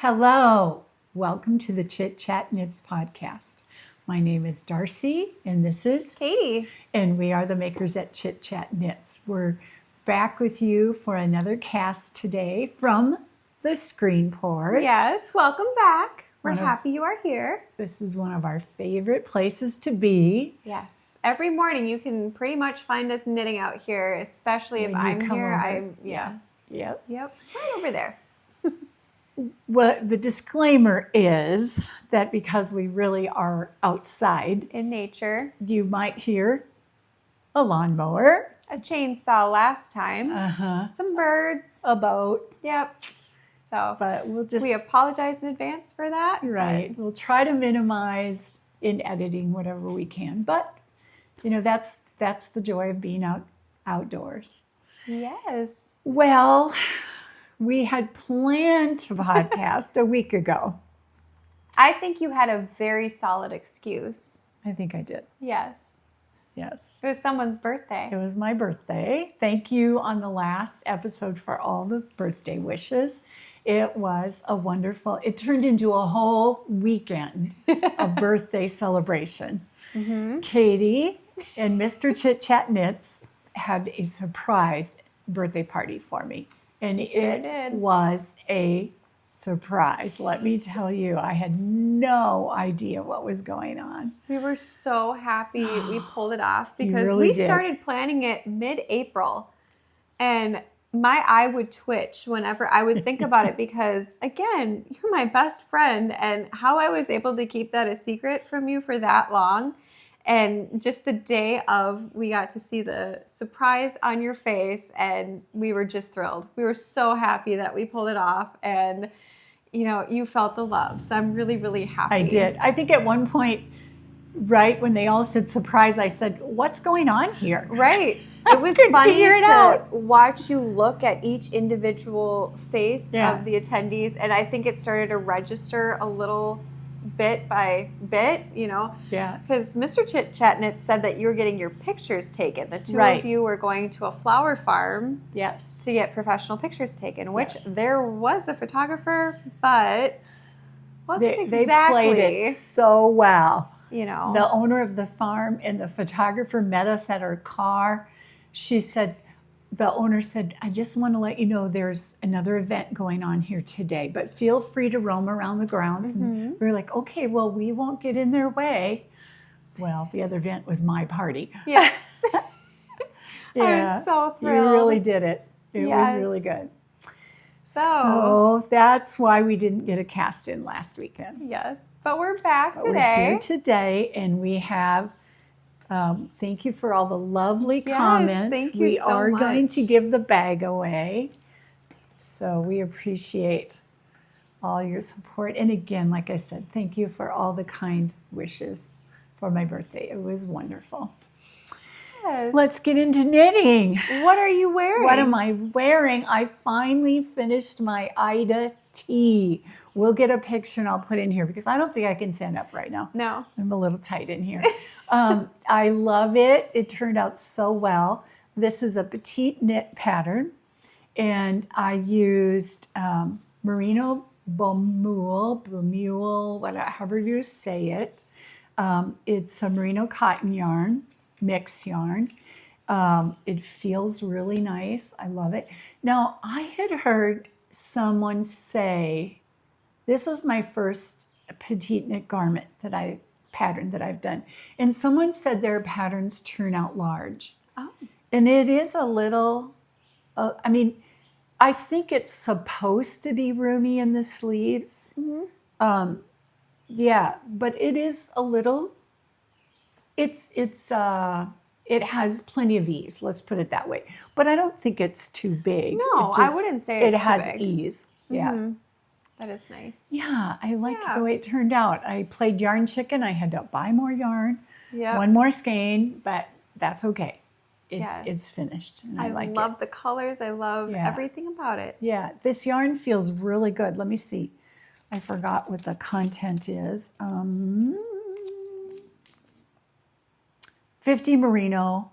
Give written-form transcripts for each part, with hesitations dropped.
Hello, welcome to the Chit Chat Knits podcast. My name is Darcy and this is Katie. And we are the makers at Chit Chat Knits. We're back with you for another cast today from the screen porch. Yes, welcome back. We're happy you are here. This is one of our favorite places to be. Yes, every morning you can pretty much find us knitting out here, especially if I'm here. Yep. Right over there. Well, the disclaimer is that because we really are outside In nature. you might hear a lawnmower, A chainsaw last time. Some birds. a boat. Yep. So, But we apologize in advance for that. Right. We'll try to minimize in editing whatever we can. But, that's the joy of being outdoors. Yes. Well, we had planned to podcast a week ago. I think you had a very solid excuse. I think I did. Yes. Yes. It was someone's birthday. It was my birthday. Thank you on the last episode for all the birthday wishes. It was it turned into a whole weekend of birthday celebration. Katie and Mr. Chit Chat Knits had a surprise birthday party for me. And it was a surprise. Let me tell you, I had no idea what was going on. We were so happy we pulled it off because really we did. started planning it mid-April. And my eye would twitch whenever I would think about it because, again, you're my best friend. And how I was able to keep that a secret from you for that long. And just the day of, we got to see the surprise on your face and we were just thrilled. We were so happy that we pulled it off and, you felt the love. So I'm really, really happy. I did. I think at one point, right when they all said surprise, I said, what's going on here? Right. It was funny to watch you look at each individual face of the attendees. And I think it started to register a little bit by bit, Yeah. Because Mr. Chit Chat Knits said that you were getting your pictures taken. The two of you were going to a flower farm to get professional pictures taken, which there was a photographer, but wasn't exactly. They played it so well. The owner of the farm and the photographer met us at her car. The owner said, I just want to let you know there's another event going on here today, but feel free to roam around the grounds. And we were like, okay, well, we won't get in their way. Well, the other event was my party. Yeah. I was so thrilled. You really did it. It was really good. So that's why we didn't get a cast in last weekend. Yes, but we're back today. We're here today, and we have thank you for all the lovely comments. Thank you we so are much. going to give the bag away. So we appreciate all your support. And again, like I said, thank you for all the kind wishes for my birthday. It was wonderful. Yes. Let's get into knitting. What are you wearing? What am I wearing? I finally finished my Ida tee. We'll get a picture and I'll put in here because I don't think I can stand up right now. No. I'm a little tight in here. I love it. It turned out so well. This is a petite knit pattern. And I used Merino Bomull, however you say it. It's a merino cotton yarn, mix yarn. It feels really nice. I love it. Now, I had heard someone say, this was my first petite knit garment pattern that I've done. And someone said their patterns turn out large. Oh. And it is a little, I think it's supposed to be roomy in the sleeves. But it is a little, it has plenty of ease, let's put it that way. But I don't think it's too big. No, I wouldn't say it's too big. It has big. ease. Yeah. That is nice. Yeah, I like the way it turned out. I played yarn chicken. I had to buy more yarn, one more skein, but that's okay. It's finished. And I love the colors. I love everything about it. Yeah, this yarn feels really good. Let me see. I forgot what the content is. 50 merino,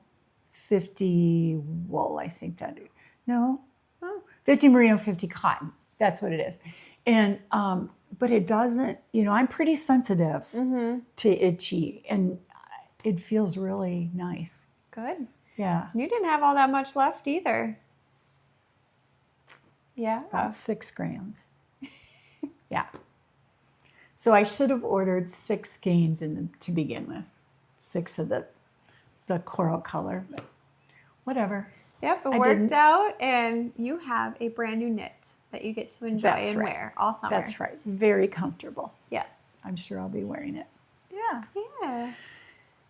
50 wool, I think that. No? 50 merino, 50 cotton. That's what it is. And, but it doesn't, I'm pretty sensitive to itchy, and it feels really nice. Good. Yeah. You didn't have all that much left either. Yeah. About 6 grams. Yeah. So I should have ordered 6 skeins to begin with. 6 of the coral color, but whatever. Yep, it I worked didn't. out, and you have a brand new knit that you get to enjoy That's and right. wear all summer. That's right. Very comfortable. Yes. I'm sure I'll be wearing it. Yeah. Yeah.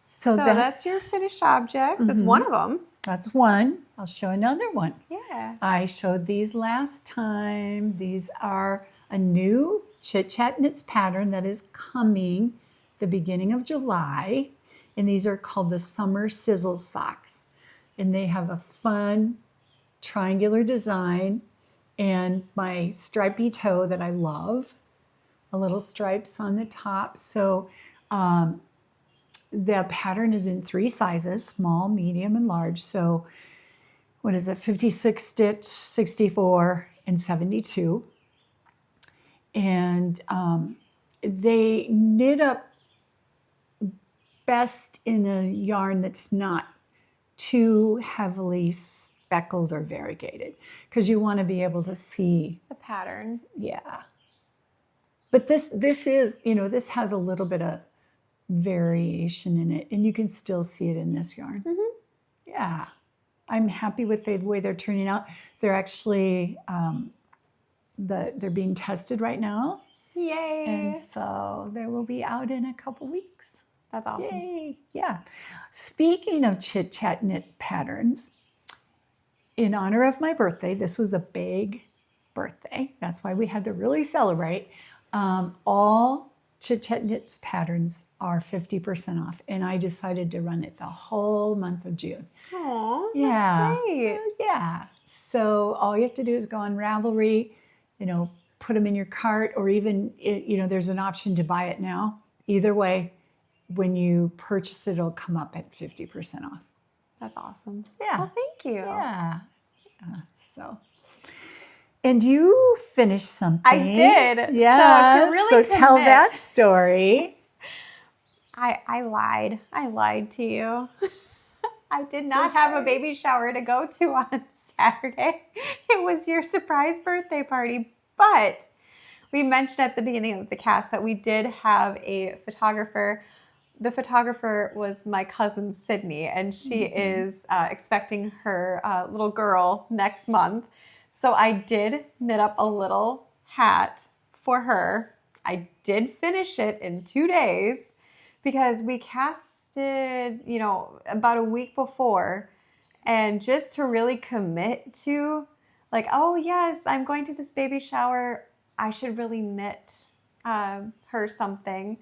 So that's your finished object. That's one of them. That's one. I'll show another one. Yeah. I showed these last time. These are a new Chit Chat Knits pattern that is coming the beginning of July. And these are called the Summer Sizzle Socks. And they have a fun triangular design and my stripy toe that I love. A little stripes on the top. So the pattern is in 3 sizes, small, medium, and large. So what is it, 56 stitch, 64, and 72. And they knit up best in a yarn that's not too heavily speckled or variegated, because you want to be able to see The pattern. Yeah. But this is, this has a little bit of variation in it, and you can still see it in this yarn. Yeah. I'm happy with the way they're turning out. They're actually, they're being tested right now. Yay. And so they will be out in a couple weeks. That's awesome. Yay. Yeah. Speaking of Chit Chat Knit patterns, in honor of my birthday, this was a big birthday. That's why we had to really celebrate. All Chit Chat Knits patterns are 50% off, and I decided to run it the whole month of June. Aw, Yeah. that's great. Yeah. So all you have to do is go on Ravelry, put them in your cart, or even, there's an option to buy it now. Either way, when you purchase it, it'll come up at 50% off. That's awesome. Yeah. Well, thank you. Yeah. So, and you finished something. I did. Yeah. So to really so tell commit- that story. I lied. I lied to you. I did not have a baby shower to go to on Saturday. It was your surprise birthday party. But we mentioned at the beginning of the cast that we did have a photographer. The photographer was my cousin Sydney, and she is expecting her little girl next month. So I did knit up a little hat for her. I did finish it in 2 days because we casted, about a week before. And just to really commit to, oh yes, I'm going to this baby shower, I should really knit her something.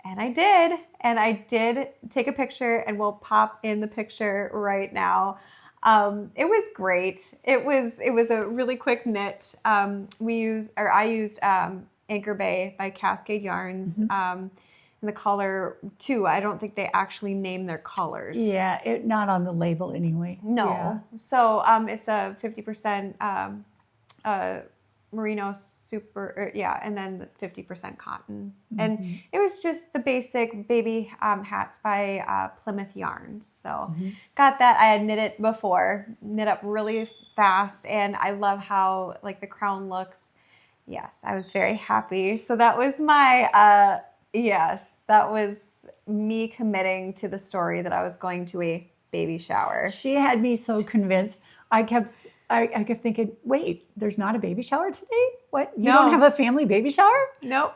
And I did. And I did take a picture, and we'll pop in the picture right now. It was great. It was a really quick knit. I used Anchor Bay by Cascade Yarns. And the color too. I don't think they actually name their colors. Yeah, not on the label anyway. No. Yeah. So it's a 50% merino and then 50% cotton. And it was just the basic baby hats by Plymouth Yarns. So got that. I had knit it before, knit up really fast, and I love how the crown looks. Yes, I was very happy. So that was my that was me committing to the story that I was going to a baby shower. She had me so convinced. I kept thinking, wait, there's not a baby shower today? What? You don't have a family baby shower? Nope.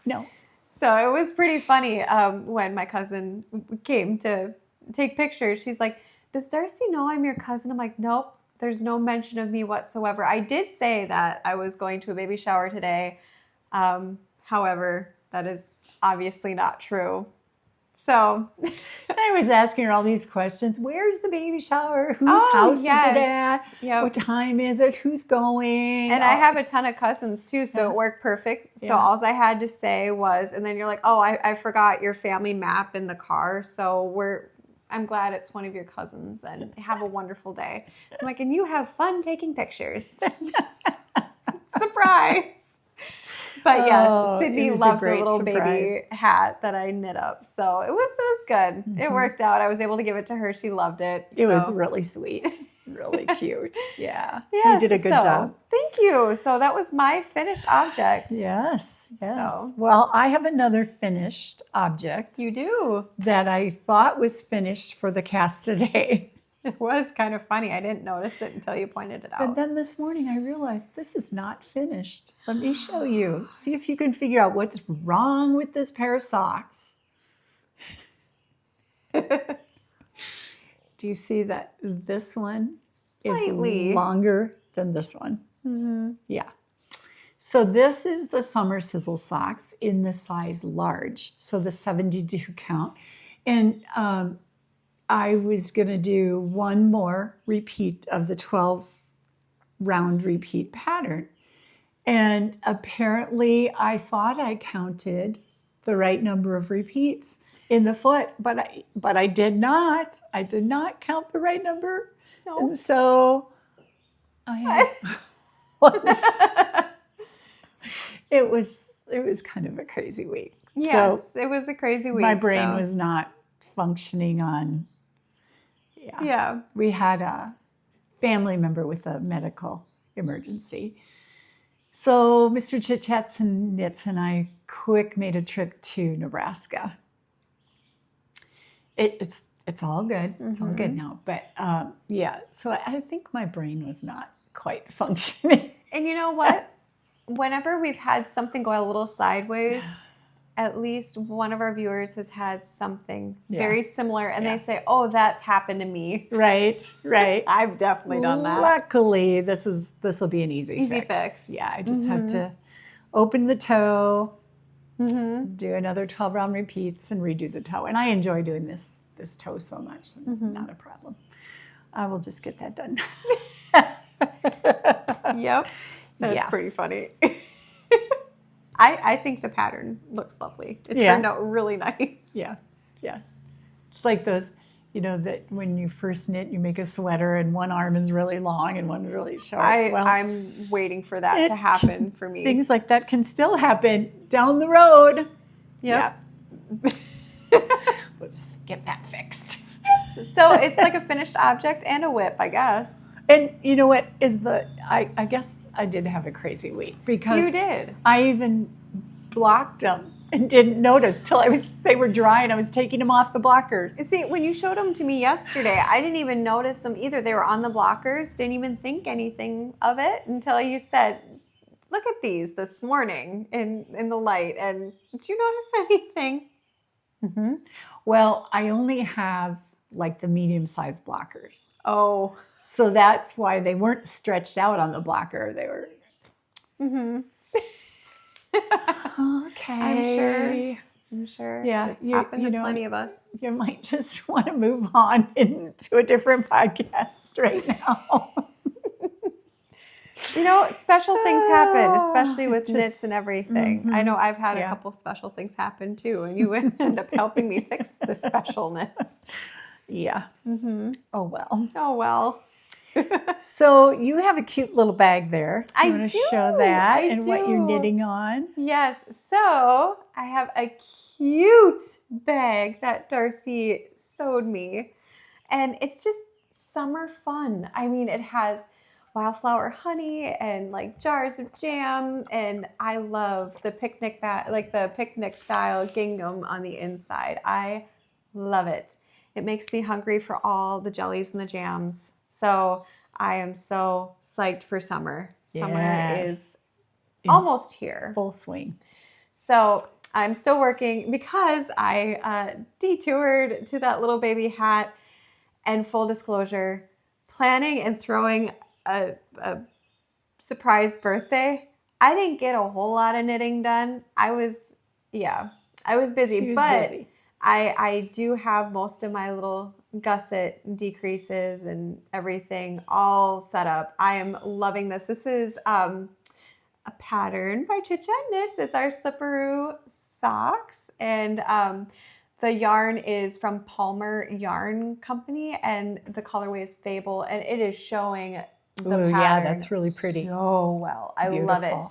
No. So it was pretty funny when my cousin came to take pictures. She's like, does Darcy know I'm your cousin? I'm like, nope, there's no mention of me whatsoever. I did say that I was going to a baby shower today. However, that is obviously not true. So I was asking her all these questions. Where's the baby shower? Whose house is it at? Yep. What time is it? Who's going? And I have a ton of cousins too, so it worked perfect. So all I had to say was, and then you're like, oh, I forgot your family map in the car. So I'm glad it's one of your cousins, and have a wonderful day. I'm like, and you have fun taking pictures. Surprise. But yes, Oh, Sydney it was a loved the great little surprise. baby hat that I knit up. So it was good. It worked out. I was able to give it to her. She loved it. It was really sweet. Really cute. Yeah. Yes, You did a good job. Thank you. So that was my finished object. Yes. Yes. So- Well, I have another finished object You do. that I thought was finished for the cast today. It was kind of funny. I didn't notice it until you pointed it But out. then this morning I realized this is not finished. Let me show you. See if you can figure out what's wrong with this pair of socks. Do you see that this one Slightly. is longer than this one? Mm-hmm. Yeah. So this is the summer Sizzle socks in the size large, so the 72 count. And I was going to do one more repeat of the 12 round repeat pattern. And apparently I thought I counted the right number of repeats in the foot, but I did not. I did not count the right number. No. And so I it was kind of a crazy week. Yes, So it was a crazy week. my brain so- was not functioning on. Yeah. We had a family member with a medical emergency. So Mr. Chit Chats and Knits and I quick made a trip to Nebraska. It's all good. It's all good now. But yeah, so I think my brain was not quite functioning. And you know what? Whenever we've had something go a little sideways, at least one of our viewers has had something very similar, and they say, "Oh, that's happened to me." Right. I've definitely done that. Luckily, this will be an easy fix. Yeah, I just have to open the toe, do another 12 round repeats, and redo the toe. And I enjoy doing this toe so much. Not a problem. I will just get that done. Yep. That's pretty funny. I think the pattern looks lovely. It turned out really nice. Yeah. It's like those, that when you first knit, you make a sweater and one arm is really long and one really short. I'm waiting for that to happen for me. Things like that can still happen down the road. Yep. Yeah. We'll just get that fixed. So it's like a finished object and a whip, I guess. And you know what is I guess I did have a crazy week because You did. I even blocked them and didn't notice till they were dry and I was taking them off the blockers. You see, when you showed them to me yesterday, I didn't even notice them either. They were on the blockers. Didn't even think anything of it until you said, "Look at these this morning in the light." And did you notice anything? Mm-hmm. Well, I only have like the medium-sized blockers. Oh. So that's why they weren't stretched out on the blocker. They were. Okay. I'm sure. Yeah, It's happened to plenty of us. You might just want to move on into a different podcast right now. Special things happen, especially with knits and just- everything. I know I've had a couple special things happen too, and you end up helping me fix the specialness. Yeah. Oh, well. Oh, well. So you have a cute little bag there. Do you I want to do. show that I and what you're do. knitting on? Yes, so I have a cute bag that Darcy sewed me, and it's just summer fun. I mean, it has wildflower honey and like jars of jam, and I love the picnic bag, like the picnic style gingham on the inside. I love it. It makes me hungry for all the jellies and the jams. So I am so psyched for summer. Summer Yes. is almost here. Full swing. So I'm still working because I detoured to that little baby hat, and full disclosure, planning and throwing a surprise birthday. I didn't get a whole lot of knitting done. I was busy, She was but busy. I do have most of my little gusset decreases and everything all set up. I am loving this. This is a pattern by Chit Knits. It's our Slipperoo socks, and the yarn is from Palmer Yarn Company, and the colorway is Fable, and it is showing the Ooh, pattern yeah, that's really pretty. so well. I love it. Beautiful.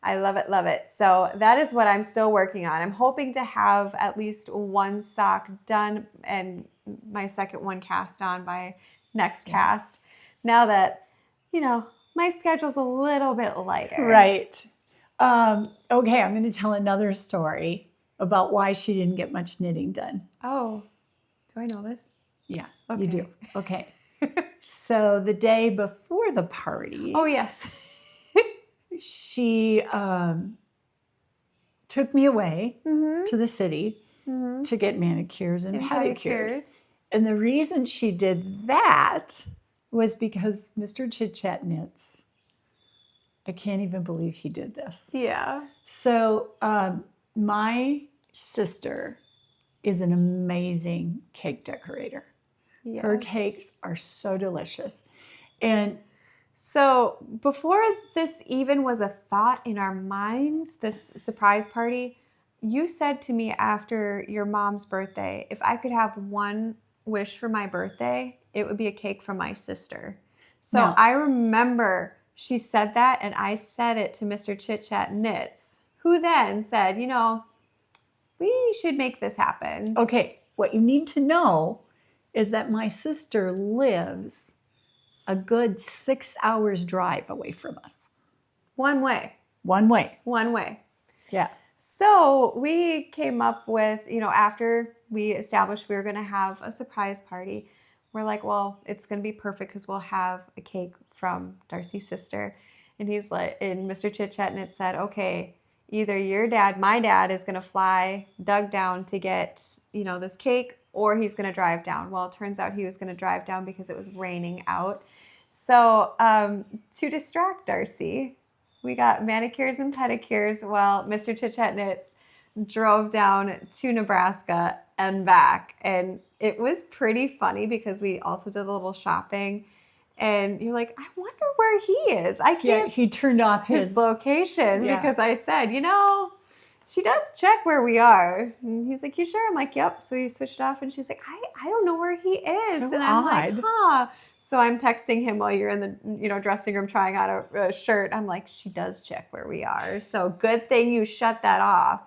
I love it, love it. So that is what I'm still working on. I'm hoping to have at least one sock done and my second one cast on by next cast. Now that, my schedule's a little bit lighter. Right. Okay, I'm going to tell another story about why she didn't get much knitting done. Oh, do I know this? Yeah, Okay. you do. Okay. So the day before the party, Oh, yes. she took me away to the city to get manicures and pedicures. And the reason she did that was because Mr. Chit Knits, I can't even believe he did this. Yeah. So my sister is an amazing cake decorator. Yes. Her cakes are so delicious. And so before this even was a thought in our minds, this surprise party, you said to me after your mom's birthday, if I could have one wish for my birthday, it would be a cake from my sister. So No. I remember she said that, and I said it to Mr. Chit Knits, who then said, we should make this happen. Okay, what you need to know is that my sister lives a good 6 hours drive away from us. One way. One way. One way. Yeah. So we came up with, after we established we were going to have a surprise party, we're like, well, it's going to be perfect because we'll have a cake from Darcy's sister. And he's like, and Mr. Chit Knits said, okay, either my dad is going to fly Doug down to get, this cake, or he's going to drive down. Well, it turns out he was going to drive down because it was raining out. So to distract Darcy, we got manicures and pedicures while Mr. Chit Knits drove down to Nebraska and back. And it was pretty funny because we also did a little shopping. And you're like, I wonder where he is. I can't. Yeah, he turned off his location because I said, she does check where we are. And he's like, you sure? I'm like, yep. So he switched off and she's like, I don't know where he is. So and I'm odd. like, huh. So I'm texting him while you're in the dressing room trying on a shirt. I'm like, she does check where we are. So good thing you shut that off.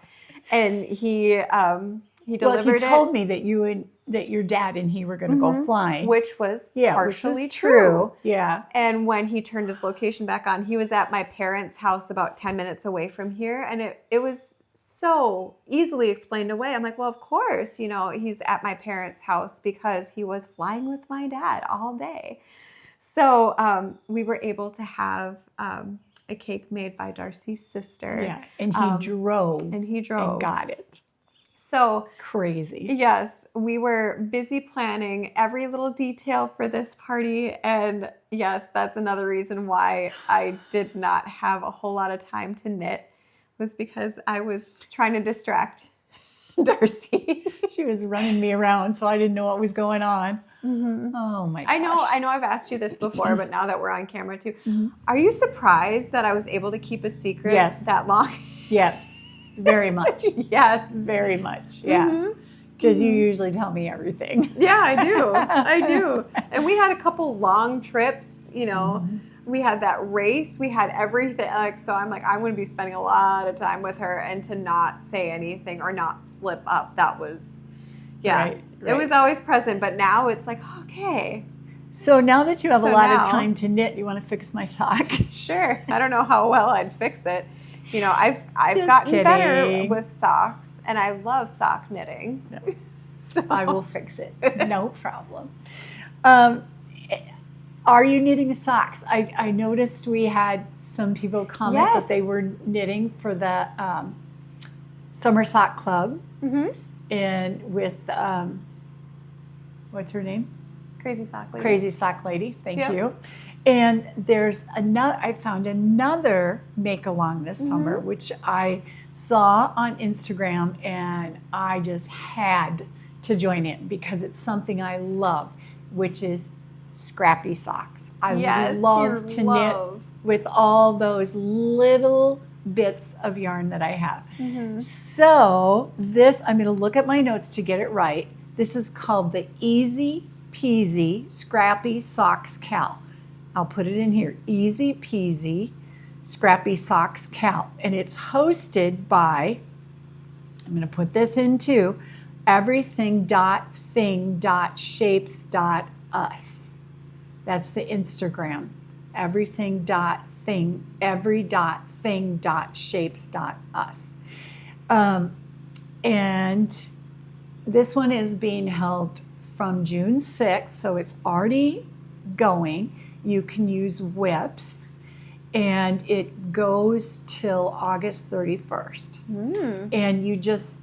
And he delivered it. Well, he told me that your dad and he were going to go flying, which was partially which was true. Yeah. And when he turned his location back on, he was at my parents' house about 10 minutes away from here. And it was so easily explained away. I'm like, well, of course, he's at my parents' house because he was flying with my dad all day. So we were able to have a cake made by Darcy's sister. Yeah, and he drove. And got it. So crazy. Yes, we were busy planning every little detail for this party. And yes, that's another reason why I did not have a whole lot of time to knit, was because I was trying to distract Darcy. She was running me around, so I didn't know what was going on. Oh my gosh. I know I've asked you this before, but now that we're on camera too, are you surprised that I was able to keep a secret that long? Yes. Very much. Yes. Very much. Yeah. Because you usually tell me everything. Yeah, I do. I do. And we had a couple long trips, we had that race, we had everything. So I'm like, I'm going to be spending a lot of time with her, and to not say anything or not slip up. That was, Right. It was always present. But now it's like, okay. So now that you have a lot of time to knit, you want to fix my sock? Sure. I don't know how well I'd fix it. I've Just gotten kidding. better with socks, and I love sock knitting. No. So I will fix it. No problem. Are you knitting socks? I noticed we had some people comment that they were knitting for the Summer Sock Club. And with, what's her name? Crazy Sock Lady. Crazy Sock Lady. Thank you. And there's I found another make along this summer, which I saw on Instagram, and I just had to join in because it's something I love, which is Scrappy socks. I love to knit with all those little bits of yarn that I have. So this, I'm going to look at my notes to get it right. This is called the Easy Peasy Scrappy Socks Cal. I'll put it in here. Easy Peasy Scrappy Socks Cal. And it's hosted by, I'm going to put this in too, everything.thing.shapes.us. That's the Instagram. Every.thing.shapes.us. And this one is being held from June 6th, so it's already going. You can use whips, and it goes till August 31st. And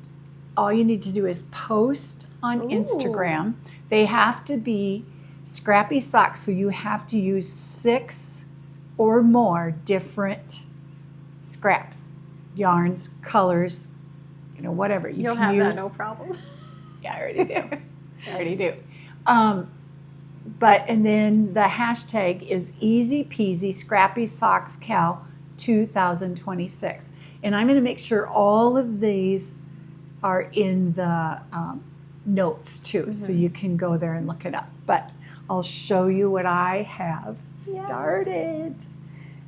all you need to do is post on Instagram. They have to be scrappy socks, so you have to use 6 or more different scraps, yarns, colors, whatever. You'll have that, no problem. Yeah, I already do. And then the hashtag is easy peasy Scrappy Socks Cal 2026. And I'm going to make sure all of these are in the notes too, so you can go there and look it up. But I'll show you what I have started.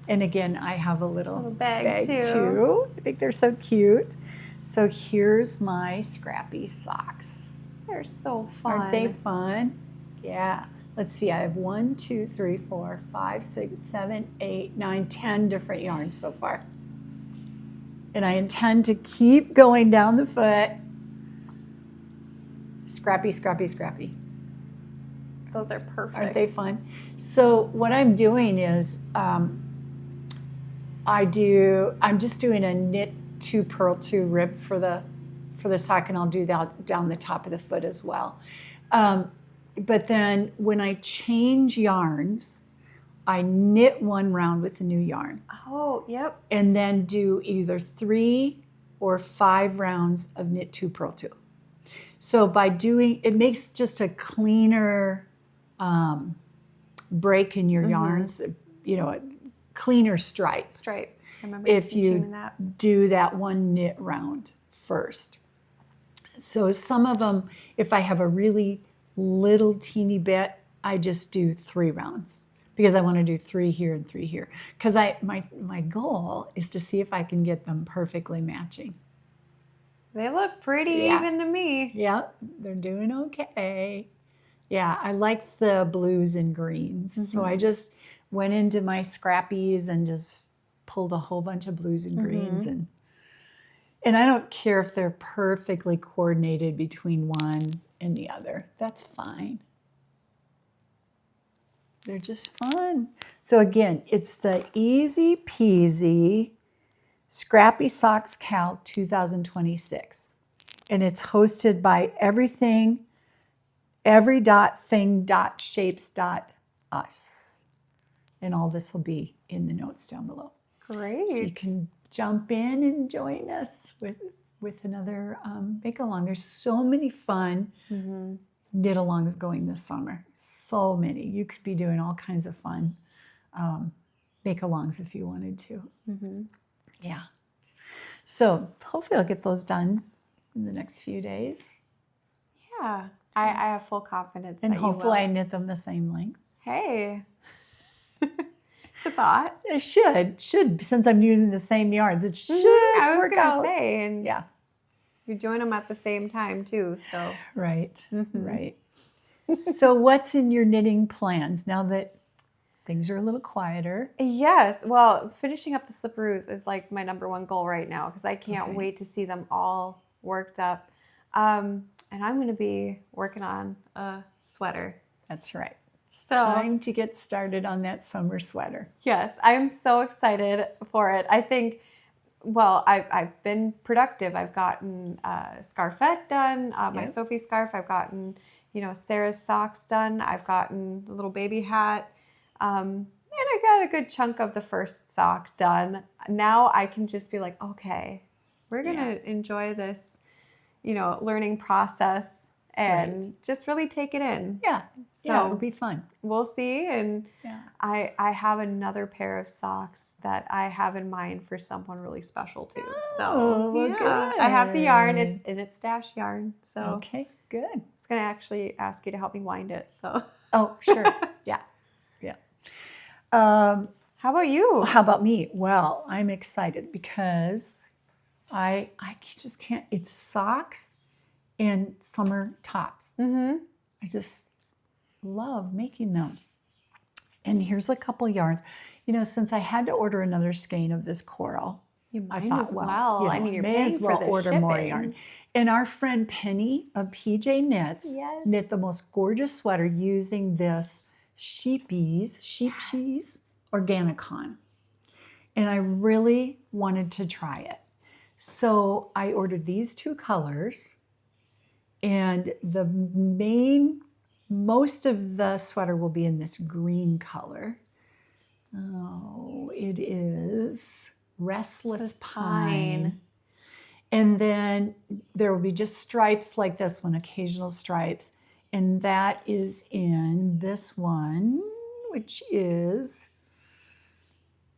And again, I have a little bag too. I think they're so cute. So here's my Scrappy socks. They're so fun. Aren't they fun? Yeah. Let's see, I have 1, 2, 3, 4, 5, 6, 7, 8, 9, 10 different yarns so far. And I intend to keep going down the foot. Scrappy, scrappy, scrappy. Those are perfect. Aren't they fun? So what I'm doing is I'm just doing a knit 2 purl 2 rib for the sock, and I'll do that down the top of the foot as well. But then when I change yarns, I knit 1 round with the new yarn. Oh, yep. And then do either 3 or 5 rounds of knit 2 purl 2. So by doing, it makes just a cleaner break in your yarns, a cleaner stripe. I remember if you that. do that 1 knit round first. So some of them, if I have a really little teeny bit, I just do 3 rounds because I want to do 3 here and 3 here. Because my goal is to see if I can get them perfectly matching. They look pretty even to me. Yeah, they're doing okay. Yeah, I like the blues and greens. So I just went into my Scrappies and just pulled a whole bunch of blues and greens. And I don't care if they're perfectly coordinated between one and the other. That's fine. They're just fun. So again, it's the Easy Peasy Scrappy Socks Cal 2026. And it's hosted by every.thing.shapes.us. And all this will be in the notes down below. Great. So you can jump in and join us with another make along. There's so many fun knit alongs going this summer. So many. You could be doing all kinds of fun make alongs if you wanted to. Yeah. So hopefully I'll get those done in the next few days. Yeah. I have full confidence and that you will. hopefully I knit them the same length. Hey. It's a thought. It should, since I'm using the same yarns. It should I was work going out. to say, and Yeah. you join them at the same time too, so. Right, right. So what's in your knitting plans now that things are a little quieter? Yes, well, finishing up the slipperoos is like my #1 goal right now because I can't wait to see them all worked up. And I'm going to be working on a sweater. That's right. So Time to get started on that summer sweater. yes, I am so excited for it. I think, well, I've been productive. I've gotten scarfette done, my Sophie scarf. I've gotten, Sarah's socks done. I've gotten the little baby hat. And I got a good chunk of the first sock done. Now I can just be like, okay, we're going to enjoy this, learning process and just really take it in. Yeah. So it'll be fun. We'll see. And I have another pair of socks that I have in mind for someone really special too. So good. I have the yarn. It's stash yarn. So okay, good. I was going to actually ask you to help me wind it. So oh, sure. Yeah. how How about you? How about me? Well, I'm excited because I just can't. It's socks and summer tops. Mm-hmm. I just love making them. And here's a couple yarns. You know, since I had to order another skein of this coral, I I thought, as well. well, you know, I mean, you're may paying as well for the order shipping. more yarn. And our friend Penny of PJ Knits Yes. knit the most gorgeous sweater using this Scheepjes Organicon. And I really wanted to try it. So I ordered these 2 colors, and most of the sweater will be in this green color. Oh, it is Restless Pine. And then there will be just stripes like this one, occasional stripes. And that is in this one, which is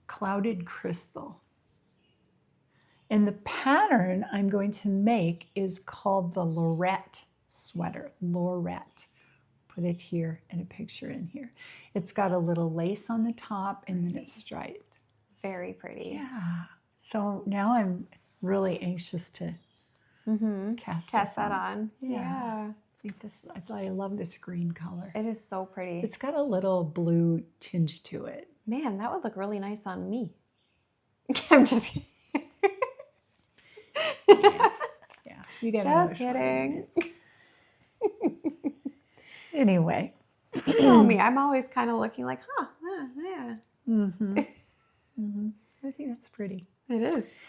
Clouded Crystal. And the pattern I'm going to make is called the Lorette sweater. Lorette. Put it here and a picture in here. It's got a little lace on the top and then it's striped. Very pretty. Yeah. So now I'm really anxious to cast that on. Yeah. I love this green color. It is so pretty. It's got a little blue tinge to it. Man, that would look really nice on me. I'm just kidding. Yeah. You got just kidding. Anyway. You know me, I'm always kind of looking like, yeah. I think that's pretty. It is.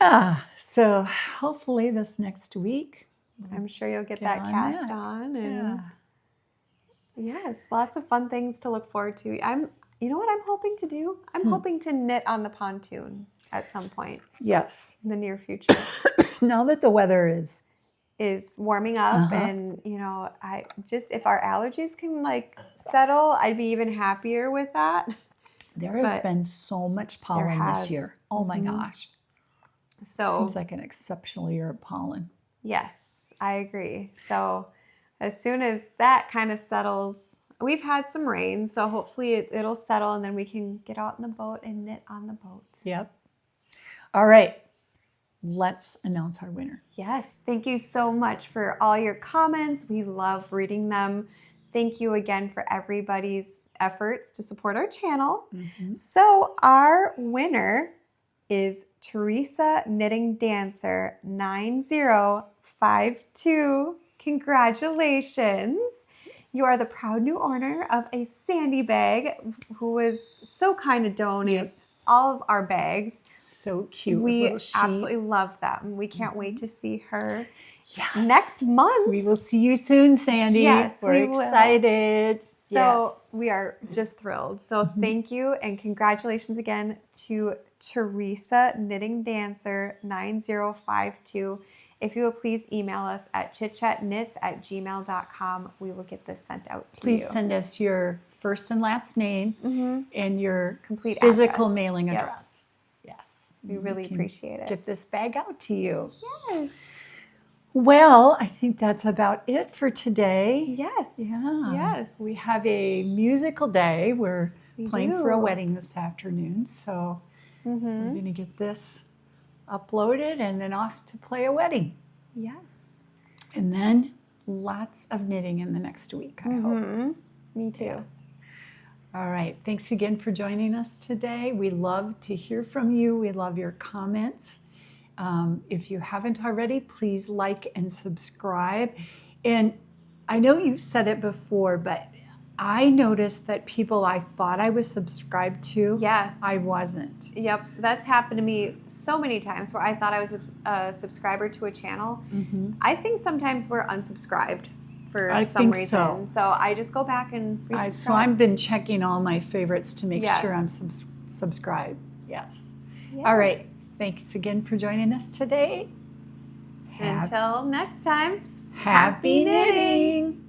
Yeah. So hopefully this next week. I'm sure you'll get Get that on cast that. on. And Yeah. yes, lots of fun things to look forward to. You know what I'm hoping to do? I'm hoping to knit on the pontoon at some point Yes. in the near future. Now that the weather is warming up and if our allergies can like settle, I'd be even happier with that. there has been so much pollen this year. Oh my gosh. So seems like an exceptional year of pollen. yes, I agree. So as soon as that kind of settles, we've had some rain, so hopefully it'll settle and then we can get out in the boat and knit on the boat. Yep. All right. Let's announce our winner. Yes. Thank you so much for all your comments. We love reading them. Thank you again for everybody's efforts to support our channel. So our winner is Teresa Knitting Dancer 9052. Congratulations. You are the proud new owner of a Sandy bag who was so kind to donate all of our bags. So cute. We absolutely love them. We can't wait to see her next month. We will see you soon, Sandy. Yes, we're excited. So we are just thrilled. So thank you and congratulations again to Teresa Knitting Dancer 9052. If you will please email us at chitchatknits@gmail.com. We will get this sent out to you. Please send us your first and last name and your complete physical address. mailing address. Yes. We really appreciate it. Get this bag out to you. Yes. Well, I think that's about it for today. Yes. Yeah. Yes. We have a musical day. We're playing for a do. wedding this afternoon. So we're going to get this uploaded and then off to play a wedding. Yes. And then lots of knitting in the next week, I hope. Me too. All right. Thanks again for joining us today. We love to hear from you. We love your comments. If you haven't already, please like and subscribe. And I know you've said it before, but I noticed that people I thought I was subscribed to, Yes. I wasn't. Yep. That's happened to me so many times where I thought I was a subscriber to a channel. I think sometimes we're unsubscribed for some reason. So I just go back and resubscribe. So I've been checking all my favorites to make sure I'm Yes. subscribed. Yes. All right. Thanks again for joining us today. Until next time, Happy knitting.